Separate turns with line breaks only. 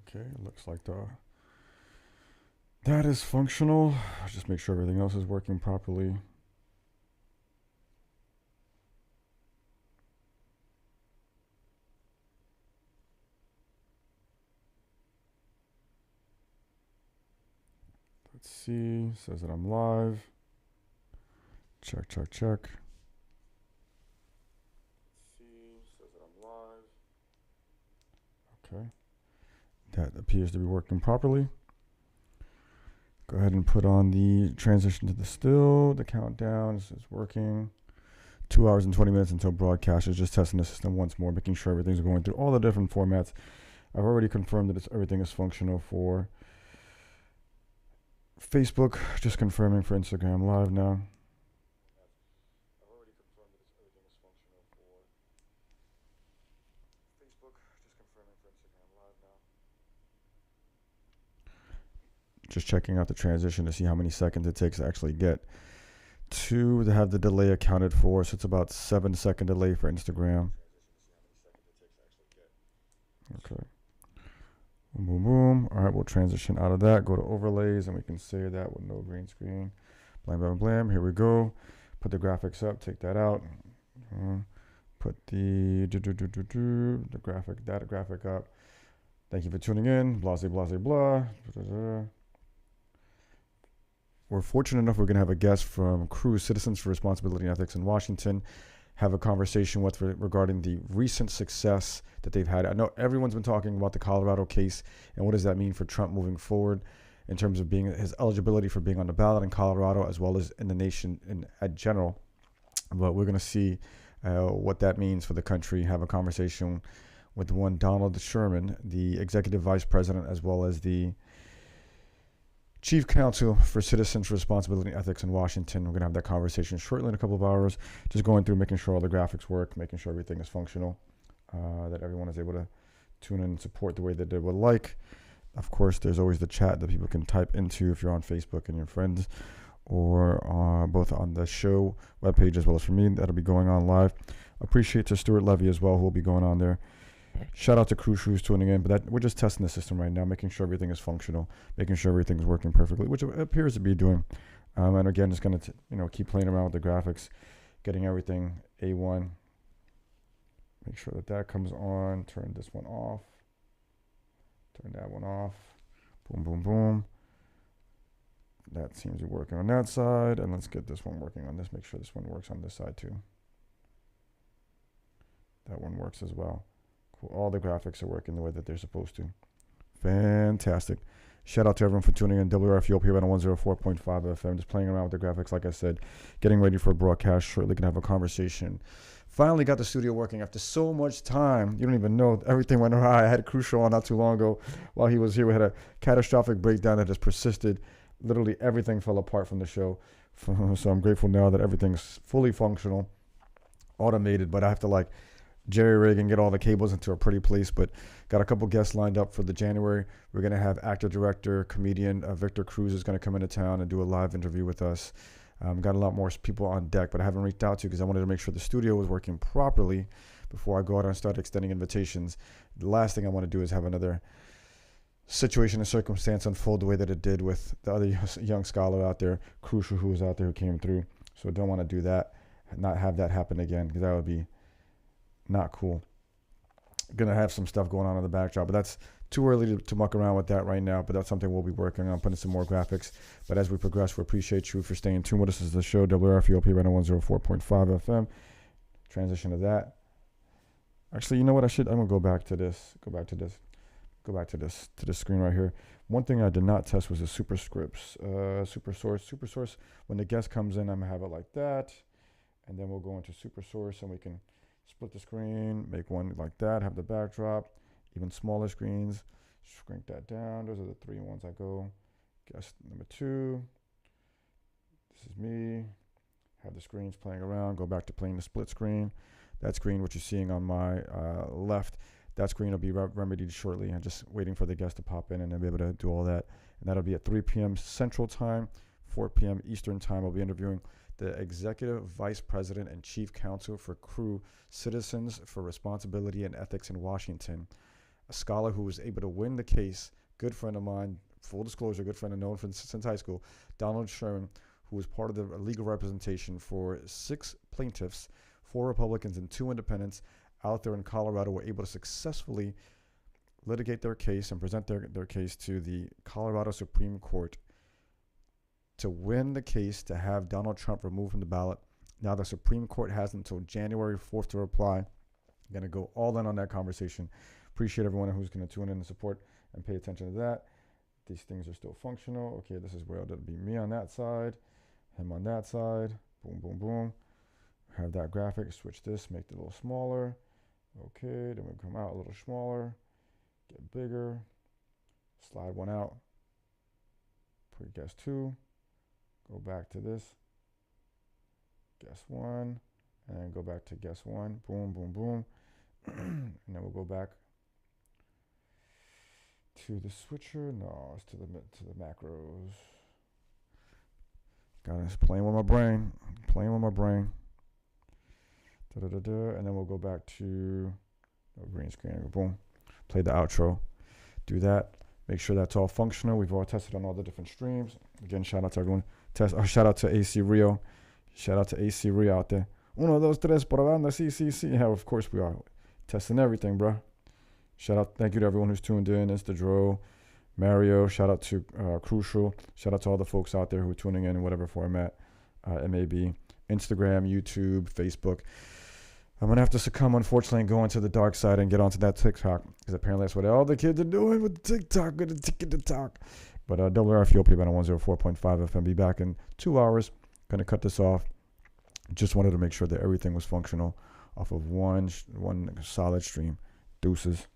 Okay, it looks like that is functional. Just make sure everything else is working properly. Let's see. Says that I'm live. Check, check, check. Let's see. Says that I'm live. Okay. That appears to be working properly. Go ahead and put on the transition to the still. The countdown is working. 2 hours and 20 minutes until broadcast. Is just testing the system once more, making sure everything's going through all the different formats. I've already confirmed that everything is functional for Facebook. Just confirming for Instagram Live now. I've already confirmed that everything is functional for Facebook. Just confirming for Instagram Live now. Just checking out the transition to see how many seconds it takes to actually get to have the delay accounted for. So it's about 7-second delay for Instagram. Okay. Boom, boom, boom. All right, we'll transition out of that. Go to overlays, and we can save that with no green screen. Blam, blam, blam. Here we go. Put the graphics up. Take that out. Put the graphic, data graphic up. Thank you for tuning in. Blah, blah, blah, blah. We're fortunate enough we're going to have a guest from Crew Citizens for Responsibility and Ethics in Washington, have a conversation with regarding the recent success that they've had. I know everyone's been talking about the Colorado case and what does that mean for Trump moving forward in terms of being his eligibility for being on the ballot in Colorado as well as in the nation in general. But we're going to see what that means for the country, have a conversation with one Donald Sherman, the executive vice president, as well as the Chief Counsel for Citizens Responsibility and Ethics in Washington. We're going to have that conversation shortly in a couple of hours, just going through making sure all the graphics work, making sure everything is functional, that everyone is able to tune in and support the way that they would like. Of course, there's always the chat that people can type into if you're on Facebook and your friends, or both on the show webpage as well as for me. That'll be going on live. Appreciate to Stuart Levy as well, who will be going on there. Shout out to Crew who's tuning in, but we're just testing the system right now, making sure everything is functional, making sure everything's working perfectly, which it appears to be doing. And again, just going to keep playing around with the graphics, getting everything A1. Make sure that comes on. Turn this one off. Turn that one off. Boom, boom, boom. That seems to be working on that side. And let's get this one working on this. Make sure this one works on this side too. That one works as well. All the graphics are working the way that they're supposed to. Fantastic. Shout out to everyone for tuning in. WRFU here on 104.5 FM. Just playing around with the graphics, like I said, getting ready for a broadcast. Shortly gonna have a conversation. Finally got the studio working after so much time. You don't even know. Everything went awry. I had a Crew show on not too long ago. While he was here, we had a catastrophic breakdown that just persisted. Literally everything fell apart from the show. So I'm grateful now that everything's fully functional, automated, but I have to jerry rig and get all the cables into a pretty place. But got a couple guests lined up for the January. We're going to have actor, director, comedian Victor Cruz is going to come into town and do a live interview with us. Got a lot more people on deck, but I haven't reached out to because I wanted to make sure the studio was working properly before I go out and start extending invitations. The last thing I want to do is have another situation and circumstance unfold the way that it did with the other young scholar out there, Crucial, who was out there, who came through. So I don't want to do that, not have that happen again, because that would be not cool. Gonna have some stuff going on in the backdrop, but that's too early to muck around with that right now. But that's something we'll be working on, putting some more graphics. But as we progress, we appreciate you for staying tuned with us. This is the show, WRFULP right on 104.5 FM. Transition to that. Actually, you know what? I'm gonna go back to this. To this screen right here. One thing I did not test was the superscripts, super source. When the guest comes in, I'm gonna have it like that, and then we'll go into super source, and we can split the screen, make one like that, have the backdrop, even smaller screens, shrink that down. Those are the three ones I go. Guest number 2. This is me. Have the screens playing around, go back to playing the split screen. That screen, what you're seeing on my left, that screen will be remedied shortly. I'm just waiting for the guest to pop in and then be able to do all that. And that'll be at 3 p.m. Central Time, 4 p.m. Eastern Time. I'll be interviewing the Executive Vice President and Chief Counsel for Crew Citizens for Responsibility and Ethics in Washington. a scholar who was able to win the case, good friend of mine, full disclosure, good friend and known since high school, Donald Sherman, who was part of the legal representation for 6 plaintiffs, 4 Republicans and 2 independents out there in Colorado, were able to successfully litigate their case and present their case to the Colorado Supreme Court to win the case to have Donald Trump removed from the ballot. Now the Supreme Court has until January 4th to reply. I'm going to go all in on that conversation. Appreciate everyone who's going to tune in and support and pay attention to that. These things are still functional. Okay, this is where it'll be me on that side, him on that side. Boom, boom, boom. Have that graphic. Switch this, make it a little smaller. Okay, then we come out a little smaller. Get bigger. Slide one out. Put guess 2. Go back to this. Guess 1. And then go back to guess 1. Boom, boom, boom. And then we'll go back to the switcher. No, it's to the macros. Got playing with my brain. Playing with my brain. And then we'll go back to green screen. Boom. Play the outro. Do that. Make sure that's all functional. We've all tested on all the different streams. Again, shout out to everyone. Shout out to AC Rio. Shout out to AC Rio out there. 1, 2, 3, probando. Sí. Yeah, of course we are. Testing everything, bro. Shout out. Thank you to everyone who's tuned in. It's the Dro, Mario. Shout out to Crucial. Shout out to all the folks out there who are tuning in whatever format it may be. Instagram, YouTube, Facebook. I'm going to have to succumb, unfortunately, and go into the dark side and get onto that TikTok, because apparently that's what all the kids are doing with TikTok. Going to TikTok. But WRFUOP about 104.5 FM. Be back in 2 hours. Going to cut this off. Just wanted to make sure that everything was functional off of one solid stream. Deuces.